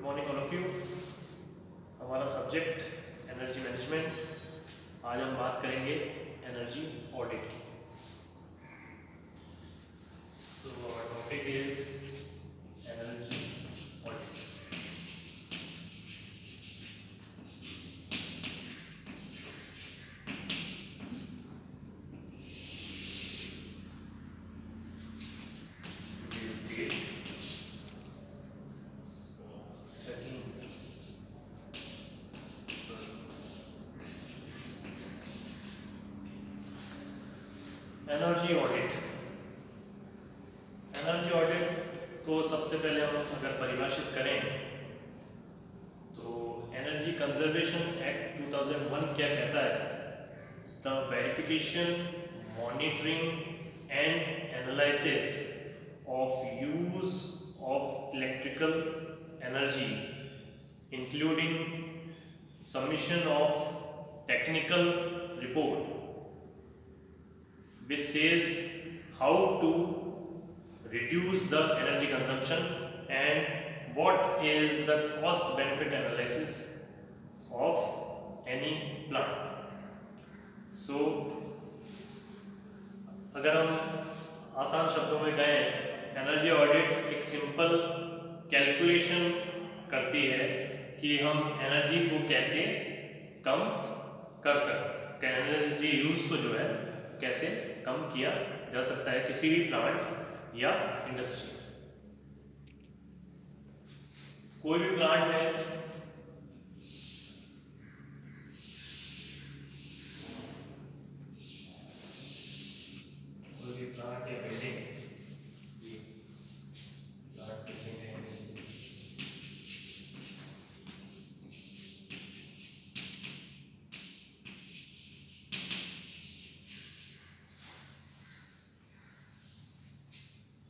Morning all of you. हमारा subject energy management. आज हम बात करेंगे एनर्जी ऑडिट की। So our topic is energy audit. Energy audit. Energy audit को सबसे पहले हम अगर परिभाषित करें तो एनर्जी कंजर्वेशन एक्ट 2001 क्या कहता है? The verification, monitoring and analysis of use of electrical energy including submission of technical report which says how to reduce the energy consumption and what is the cost benefit analysis of any plant. So अगर हम आसान शब्दों में कहें, energy audit एक simple calculation करती है कि हम एनर्जी को कैसे कम कर सकते हैं, एनर्जी यूज को जो है कैसे कम किया जा सकता है किसी भी प्लांट या इंडस्ट्री। कोई भी प्लांट है, कोई भी प्लांट या बिल्डिंग, ये प्लांट बिल्डिंग है,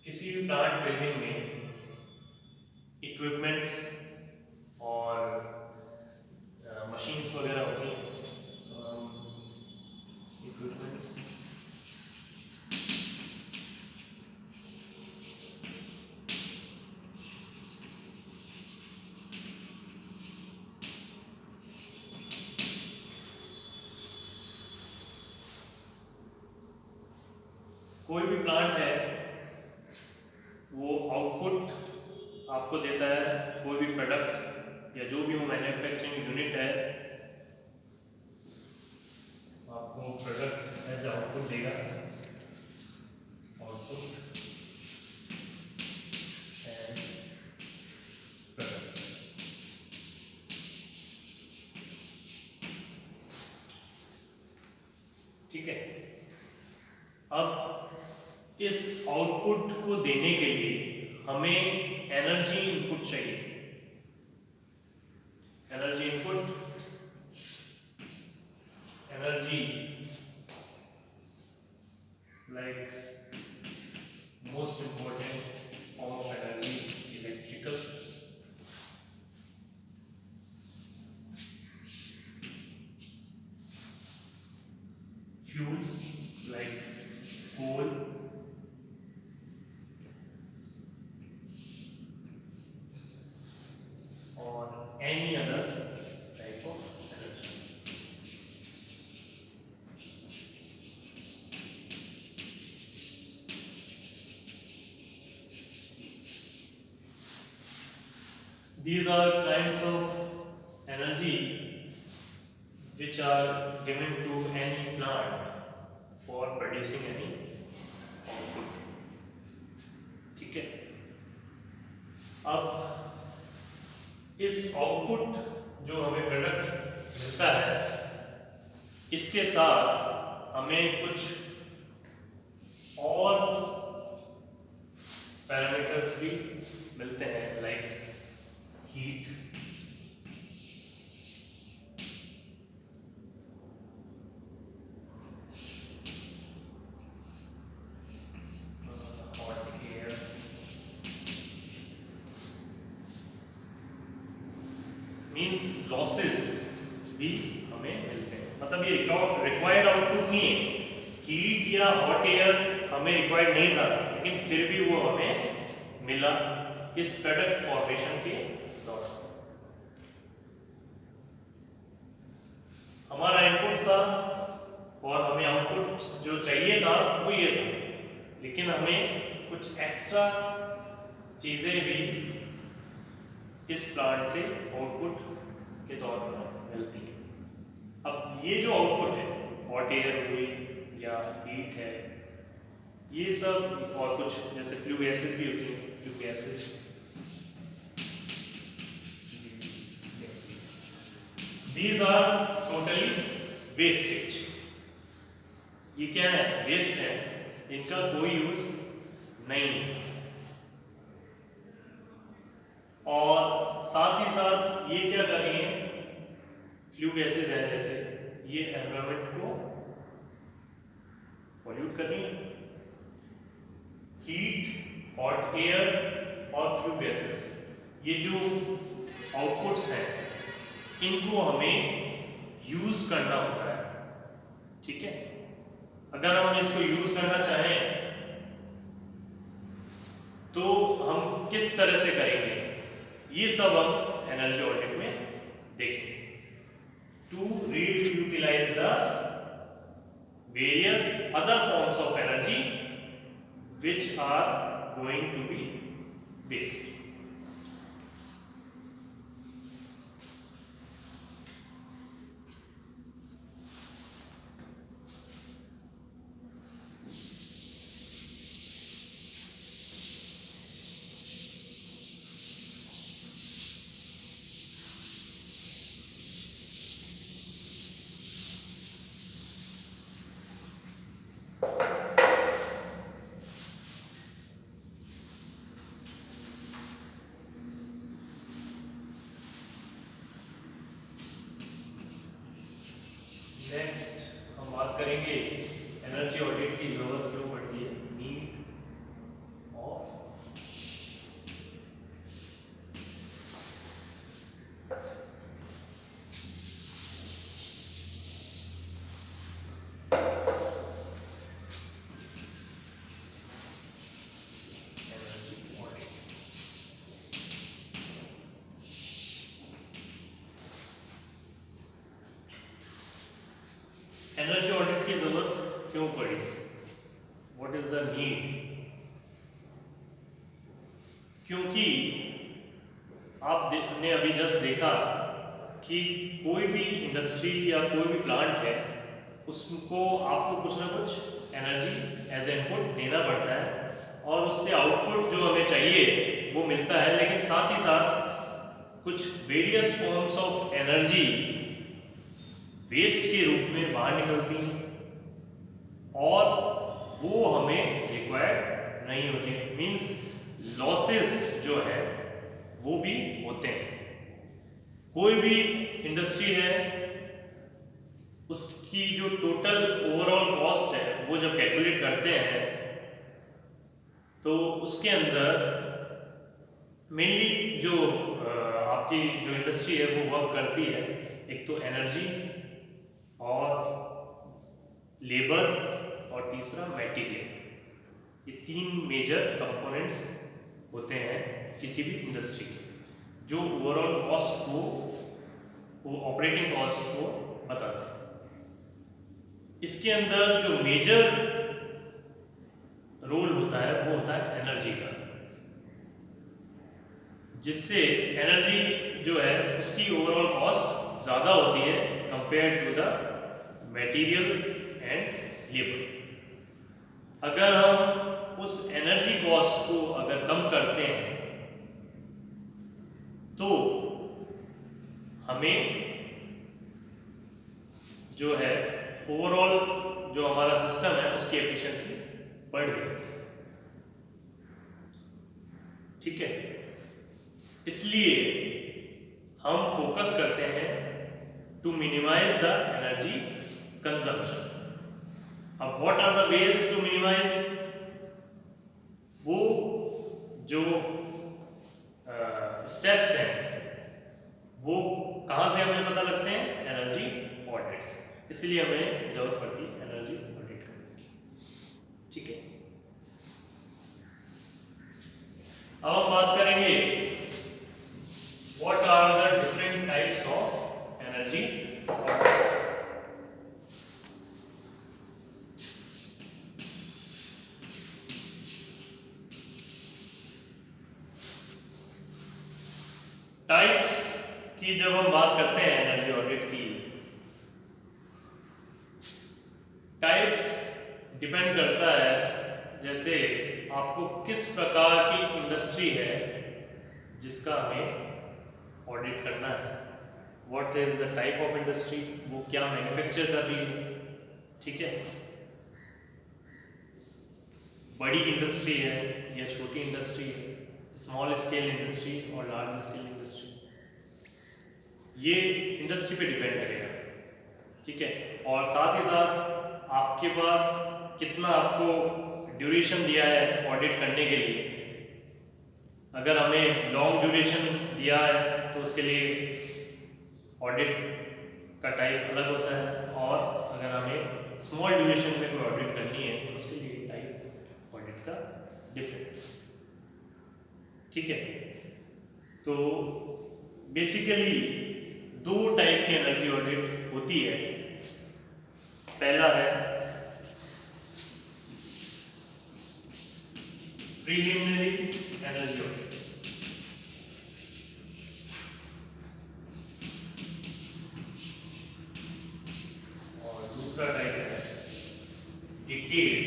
किसी भी प्लांट बिल्डिंग में इक्विपमेंट्स और मशीन्स वगैरह होती हैं। तो हम इक्विपमेंट्स कोई भी प्लांट है वो आउटपुट आपको देता है, कोई भी प्रोडक्ट या जो भी वो मैन्युफैक्चरिंग यूनिट है आपको प्रोडक्ट एज आउटपुट देगा। Output as product. ठीक है। अब इस आउटपुट को देने के लिए हमें एनर्जी इनपुट चाहिए। Energy input, energy like most important form of energy electrical, fuel like coal, or any other type of energy. These are kinds of energy which are given to any plant for producing any output. ठीक है। अब इस output जो हमें product मिलता है इसके साथ हमें कुछ और पैरामीटर्स भी मिलते हैं, लाइक हीट, मीन्स लॉसेस भी हमें मिलते हैं। मतलब ये रिक्वायर्ड आउटपुट नहीं है, हीट या हॉट एयर हमें रिक्वायर्ड नहीं था, लेकिन फिर भी वो हमें मिला इस प्रोडक्ट फॉर्मेशन के दौरान। हमारा इनपुट था और हमें आउटपुट जो चाहिए था वो ये था, लेकिन हमें कुछ एक्स्ट्रा चीजें भी इस प्लांट से आउटपुट के तौर पर मिलती है। अब ये जो आउटपुट है, हॉट एयर हुई या हीट है, ये सब और कुछ जैसे फ्लू गैसेस भी होती हैं, flue gases, these are totally wastage। ये क्या है? वेस्ट है, इनका कोई यूज नहीं है। और साथ ही साथ ये क्या कर रही है, फ्लू गैसेस है जैसे, ये एनवायरनमेंट को पॉल्यूट कर रही है। हीट, हॉट एयर और फ्लू गैसेस, ये जो आउटपुट्स हैं इनको हमें यूज करना होता है, ठीक है। अगर हम इसको यूज करना चाहें तो हम किस तरह से करेंगे, ये सब हम एनर्जी ऑडिट में देखेंगे। To reutilize the various other forms of energy which are going to be waste. Next हम बात करेंगे एनर्जी ऑडिट की जरूरत क्यों पड़ती है, नीड ऑफ एनर्जी ऑडिट की जरूरत क्यों पड़ी, व्हाट इज द नीड। क्योंकि आपने अभी जस्ट देखा कि कोई भी इंडस्ट्री या कोई भी प्लांट है, उसको आपको कुछ ना कुछ एनर्जी एज ए इनपुट देना पड़ता है और उससे आउटपुट जो हमें चाहिए वो मिलता है, लेकिन साथ ही साथ कुछ various forms of energy waste के रूप में बाहर निकलती हैं और वो हमें रिक्वायर्ड नहीं होती, मींस लॉसेस जो है वो भी होते हैं। कोई भी इंडस्ट्री है, उसकी जो टोटल ओवरऑल कॉस्ट है वो जब कैलकुलेट करते हैं तो उसके अंदर मेनली जो आपकी जो इंडस्ट्री है वो वर्क करती है, एक तो एनर्जी और लेबर और तीसरा मटेरियल, ये तीन मेजर कंपोनेंट्स होते हैं किसी भी इंडस्ट्री के, जो ओवरऑल कॉस्ट को, वो ऑपरेटिंग कॉस्ट को बताते हैं। इसके अंदर जो मेजर रोल होता है वो होता है एनर्जी का, जिससे एनर्जी जो है उसकी ओवरऑल कॉस्ट ज़्यादा होती है compare to the material and labour. अगर हम उस एनर्जी कॉस्ट को अगर कम करते हैं तो हमें जो है ओवरऑल जो हमारा सिस्टम है उसकी एफिशिएंसी बढ़ जाती है, ठीक है। इसलिए हम फोकस करते हैं to minimize the energy consumption. अब what are the ways to minimize, वो जो स्टेप्स हैं वो कहां से हमें पता लगते हैं, एनर्जी ऑडिट से। इसलिए हमें जरूरत पड़ती है एनर्जी ऑडिट करने की, ठीक है। अब हम बात करेंगे टाइप्स की जब हम बात करते हैं एनर्जी ऑडिट की, टाइप्स डिपेंड करता है जैसे आपको किस प्रकार की इंडस्ट्री है जिसका हमें ऑडिट करना है, what is the type of industry, वो क्या मैन्युफैक्चर कर रही है। ठीक है, बड़ी इंडस्ट्री है या छोटी इंडस्ट्री है, स्मॉल स्केल इंडस्ट्री और लार्ज स्केल इंडस्ट्री, ये इंडस्ट्री पे डिपेंड करेगा। ठीक है, और साथ ही साथ आपके पास कितना आपको ड्यूरेशन दिया है ऑडिट करने के लिए। अगर हमें लॉन्ग ड्यूरेशन दिया है तो उसके लिए ऑडिट का टाइप अलग होता है, और अगर हमें स्मॉल ड्यूरेशन में कोई ऑडिट करनी है तो उसके लिए टाइप ऑडिट का डिफरेंट। ठीक है, तो बेसिकली दो टाइप की एनर्जी ऑडिट होती है। पहला है प्रीलिमिनरी एनर्जी ऑडिट, और दूसरा टाइप है डिटेल्ड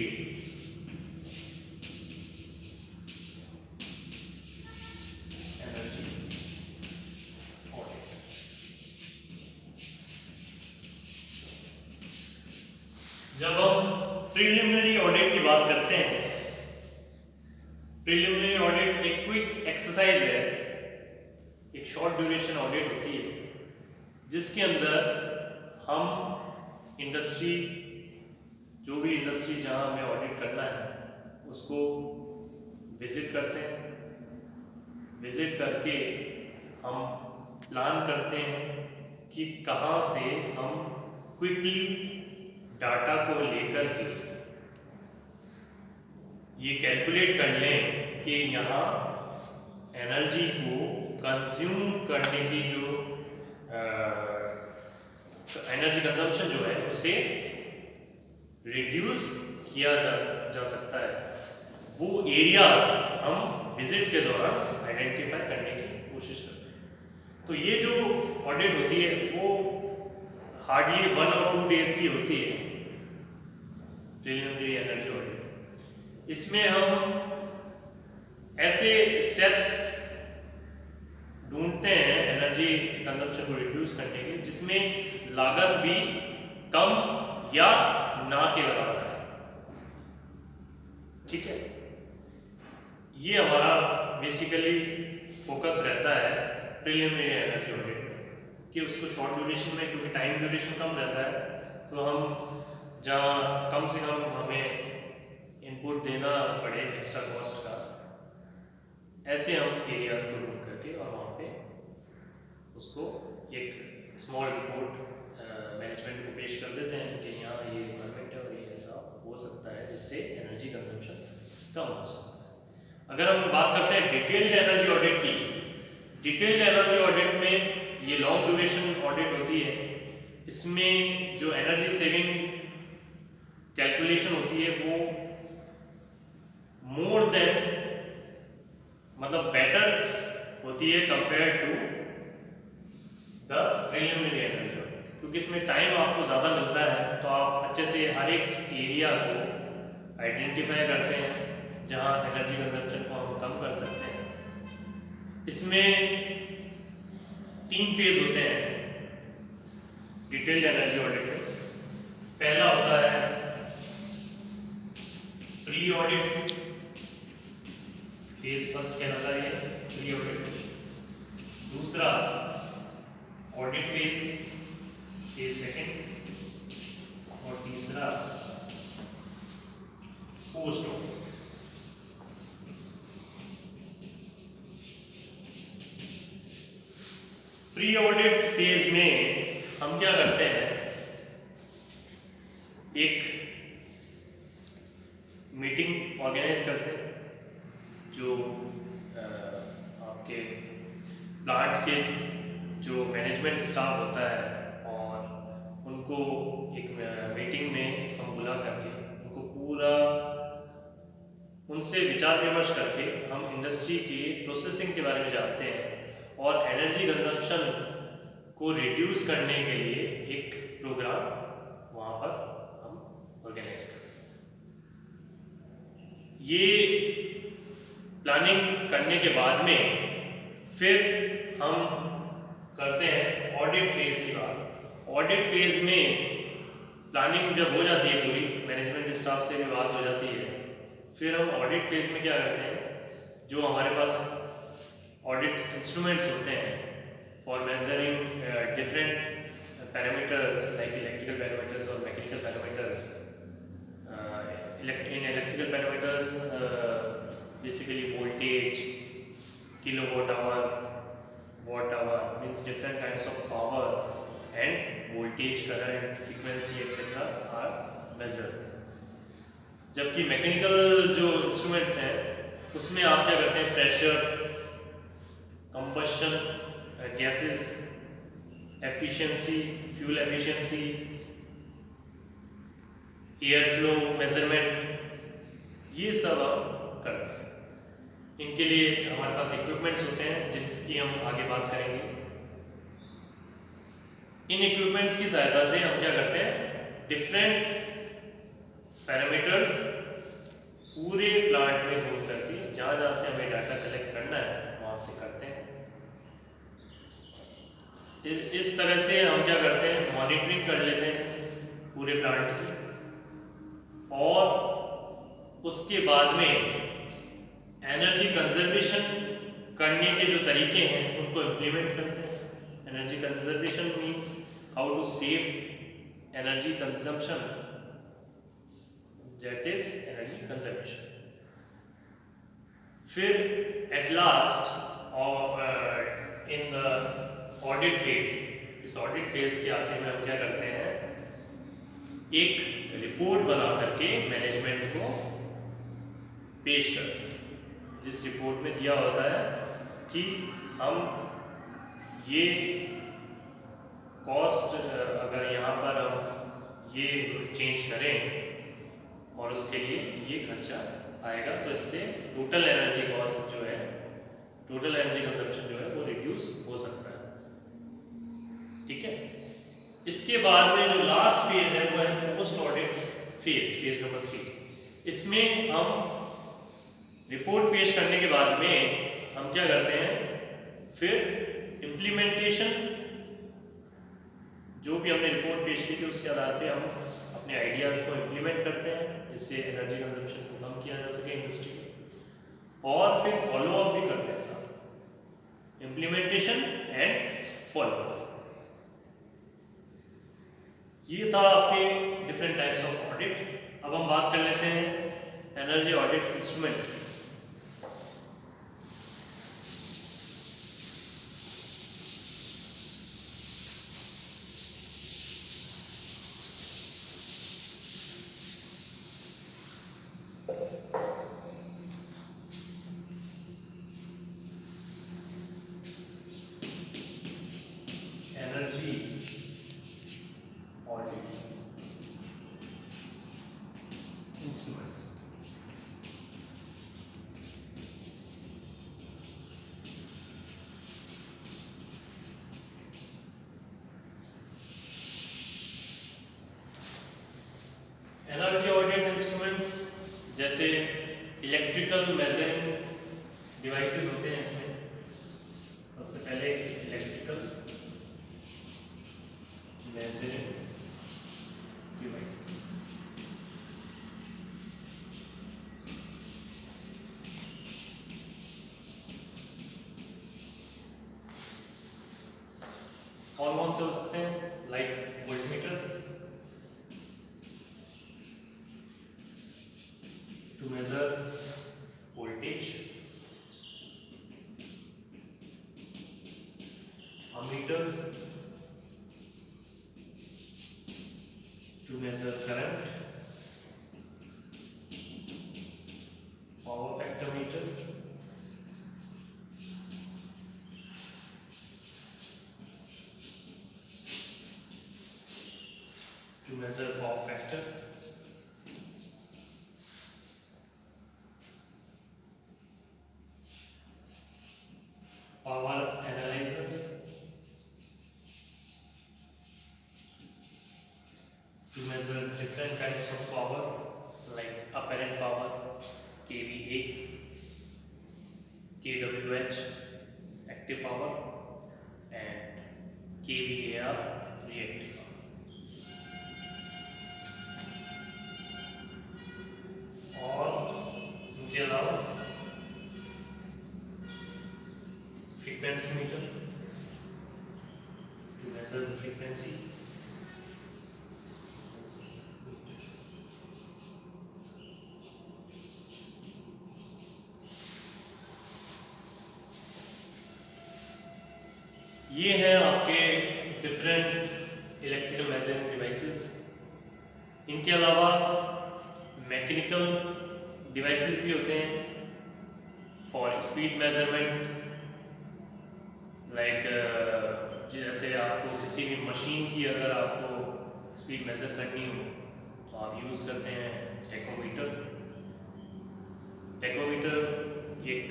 एनर्जी ऑडिट। जब हम प्रीलिमिनरी ऑडिट की बात करते हैं, प्रीलिमिनरी ऑडिट एक क्विक एक्सरसाइज है, एक शॉर्ट ड्यूरेशन ऑडिट होती है जिसके अंदर हम इंडस्ट्री, जो भी इंडस्ट्री जहां हमें ऑडिट करना है उसको विजिट करते हैं। विजिट करके हम प्लान करते हैं कि कहां से हम क्विकली डाटा को लेकर के ये कैलकुलेट कर लें कि यहाँ एनर्जी को कंज्यूम करने की जो एनर्जी कंजम्पशन जो है उसे रिड्यूस किया जा सकता है। वो एरियाज हम विजिट के दौरान आइडेंटिफाई करने की कोशिश करते हैं। तो ये जो ऑडिट होती है वो हार्डली 1 और 2 डेज की होती है, प्रीलिमिनरी एनर्जी ऑडिट। इसमें हम ऐसे स्टेप्स ढूंढते हैं एनर्जी कंजम्पशन को रिड्यूस करने के जिसमें लागत भी कम या ना के बराबर है। ठीक है, ये हमारा बेसिकली फोकस रहता है प्रीलिमिनरी एनर्जी ऑडिट में कि उसको शॉर्ट ड्यूरेशन में, क्योंकि टाइम ड्यूरेशन कम रहता है, तो हम जहाँ कम से कम हमें इनपुट देना पड़े एक्स्ट्रा कॉस्ट का, ऐसे हम एरियाज को ढूंढ करके और वहाँ पे उसको एक स्मॉल रिपोर्ट मैनेजमेंट को पेश कर देते हैं कि यहाँ ये रिक्वायरमेंट है और ये ऐसा हो सकता है जिससे एनर्जी कंजम्पशन कम हो सकता है। अगर हम बात करते हैं डिटेल्ड एनर्जी ऑडिट की, डिटेल्ड एनर्जी ऑडिट में ये लॉन्ग ड्यूरेशन ऑडिट होती है। इसमें जो एनर्जी सेविंग कैलकुलेशन होती है वो मोर देन, मतलब बेटर होती है compare to the preliminary energy audit, क्योंकि इसमें टाइम आपको ज़्यादा मिलता है तो आप अच्छे से हर एक एरिया को आइडेंटिफाई करते हैं जहां एनर्जी कंजम्पशन को हम कम कर सकते हैं। इसमें 3 फेज होते हैं डिटेल्ड एनर्जी ऑडिट में। पहला होता है प्री ऑडिट फेज, फर्स्ट कहलाता है प्री ऑडिट। दूसरा ऑडिट फेज, फेज सेकंड, और तीसरा post audit. Pre audit phase में हम क्या करते हैं, एक मीटिंग ऑर्गेनाइज करते हैं जो आपके प्लांट के जो मैनेजमेंट स्टाफ होता है, और उनको एक मीटिंग में हम बुला करके उनको पूरा उनसे विचार विमर्श करके हम इंडस्ट्री की प्रोसेसिंग के बारे में जानते हैं और एनर्जी कंजम्पशन को रिड्यूस करने के लिए एक प्रोग्राम वहाँ पर हम ऑर्गेनाइज करते हैं। ये प्लानिंग करने के बाद में फिर हम करते हैं ऑडिट फेज की बात। ऑडिट फेज में प्लानिंग जब हो जाती है पूरी, मैनेजमेंट स्टाफ से भी बात हो जाती है, फिर हम ऑडिट फेज में क्या करते हैं, जो हमारे पास ऑडिट इंस्ट्रूमेंट्स होते हैं for measuring different parameters like electrical parameters और mechanical parameters. in electrical parameters basically voltage, kilowatt hour, watt hour, means different kinds of power and voltage, current, frequency etc. are measured. जबकि mechanical जो instruments हैं उसमें आप क्या करते हैं, pressure, combustion gases, efficiency, fuel efficiency, air flow measurement, ये सब हम करते हैं। इनके लिए हमारे पास इक्विपमेंट्स होते हैं जिनकी हम आगे बात करेंगे। इन इक्विपमेंट्स की सहायता से हम क्या करते हैं, डिफरेंट पैरामीटर्स पूरे प्लांट में घूम करके जहाँ से हमें डाटा कलेक्ट करना है वहाँ से करते हैं। इस तरह से हम क्या करते हैं, मॉनिटरिंग कर लेते हैं पूरे प्लांट की, और उसके बाद में एनर्जी कंजर्वेशन करने के जो तरीके हैं उनको इम्प्लीमेंट करते हैं। Energy conservation means how to save energy consumption, that is energy conservation. फिर at last in the audit phase, इस ऑडिट फेज के आखिर में हम क्या करते हैं, एक रिपोर्ट बना करके मैनेजमेंट को पेश करते हैं, जिस रिपोर्ट में दिया होता है कि हम ये कॉस्ट, अगर यहाँ पर हम ये चेंज करें और उसके लिए ये खर्चा आएगा, तो इससे टोटल एनर्जी कॉस्ट जो है, टोटल एनर्जी कंजप्शन जो है वो रिड्यूस हो सकता है। ठीक है। इसके बाद में जो लास्ट फेज है वो है post audit phase, phase number 3। इसमें हम रिपोर्ट पेश करने के बाद में हम क्या करते हैं, फिर इम्प्लीमेंटेशन, जो भी हमने रिपोर्ट पेश की थी उसके आधार पे हम अपने आइडियाज़ को इम्प्लीमेंट करते हैं, जिससे एनर्जी कंजप्शन को कम किया जा सके इंडस्ट्री में। और फिर फॉलो अप भी करते हैं साथ, इम्प्लीमेंटेशन एंड फॉलो अप। ये था आपके डिफरेंट टाइप्स ऑफ ऑडिट। अब हम बात कर लेते हैं एनर्जी ऑडिट इंस्ट्रूमेंट्स की। Energy audit instruments. Energy audit instruments जैसे इलेक्ट्रिकल मेजरिंग डिवाइसेस होते हैं। इसमें सबसे पहले इलेक्ट्रिकल मेजरिंग डिवाइस, कौन से हो सकते हैं, like voltmeter to measure voltage, ammeter to measure current, power factor meter to measure power factor, power analyzer power and kVAR reactive power। और इनके अलावा frequency meter to measure the frequency, ये हैं आपके डिफरेंट इलेक्ट्रिकल मेजरिंग डिवाइसेस। इनके अलावा mechanical devices भी होते हैं फॉर स्पीड मेजरमेंट, लाइक जैसे आपको किसी भी मशीन की अगर आपको स्पीड मेज़र करनी हो तो आप यूज़ करते हैं टेकोमीटर। टेकोमीटर एक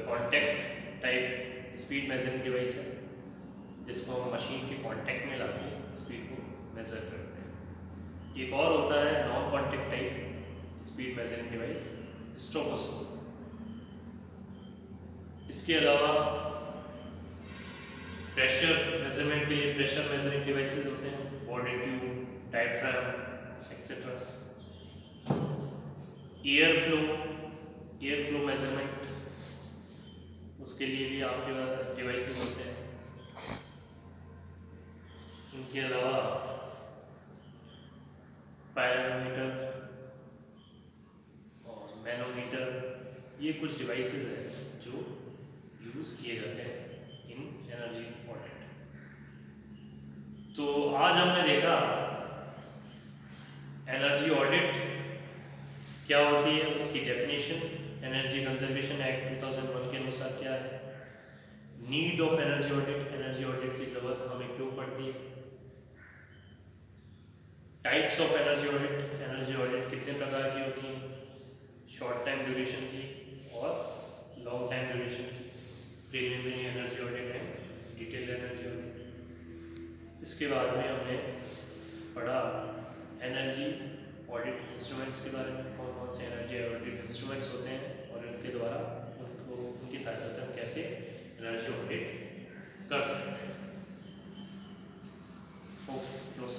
contact type speed measuring device है जिसको हम मशीन के कॉन्टैक्ट में लाके स्पीड को मेज़र करते हैं। एक और होता है non contact type speed measuring device, stroboscope. इसके अलावा प्रेशर मेजरमेंट के लिए प्रेशर मेजरिंग डिवाइसेस होते हैं, body tube, diaphragm etcetera. Air flow measurement, उसके लिए भी आपके पास डिवाइसेस होते हैं। इनके अलावा पायरोमीटर और मैनोमीटर, ये कुछ डिवाइसेस हैं जो यूज़ किए जाते हैं इन एनर्जी ऑडिट। तो आज हमने देखा एनर्जी ऑडिट क्या होती है, उसकी डेफिनेशन, एनर्जी कंजर्वेशन एक्ट 2001 के अनुसार क्या है, need of energy audit, energy audit की जरूरत हमें क्यों पड़ती है, टाइप्स ऑफ एनर्जी ऑडिट कितने प्रकार की होती हैं, शॉर्ट टाइम ड्यूरेशन की और लॉन्ग टाइम ड्यूरेशन की, preliminary energy audit and detailed energy audit. इसके बाद में हमने पढ़ा एनर्जी ऑडिट इंस्ट्रूमेंट्स के बारे में, कौन कौन से एनर्जी ऑडिट इंस्ट्रूमेंट्स होते हैं और उनके द्वारा उनकी सहायता से हम कैसे एनर्जी ऑडिट कर सकते हैं। Okay, close.